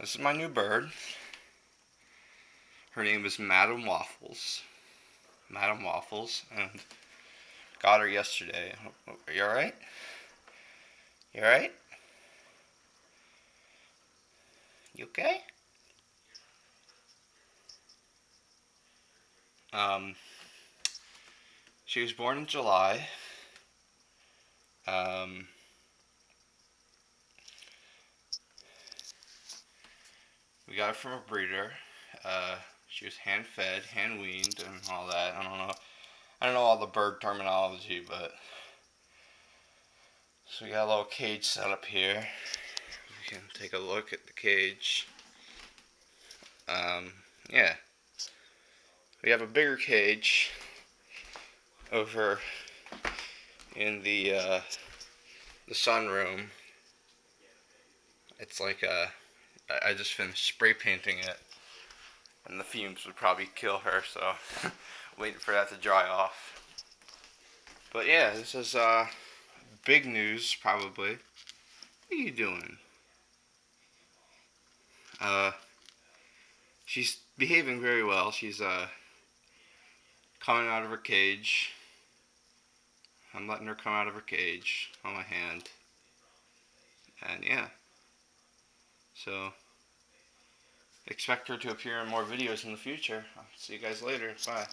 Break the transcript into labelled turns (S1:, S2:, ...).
S1: This is my new bird. Her name is Madame Waffles. Madame Waffles, and got her yesterday. Are you alright? You alright? You okay? Um, she was born in July. Um, we got her from a breeder. She was hand fed, hand weaned, and all that. I don't know all the bird terminology, but so we got a little cage set up here. We can take a look at the cage. Yeah, we have a bigger cage over in the sunroom. It's like I just finished spray painting it, and the fumes would probably kill her, so waiting for that to dry off. But yeah, this is big news probably. What are you doing? Uh, she's behaving very well. She's coming out of her cage. I'm letting her come out of her cage on my hand. And yeah. So expect her to appear in more videos in the future. I'll see you guys later. Bye.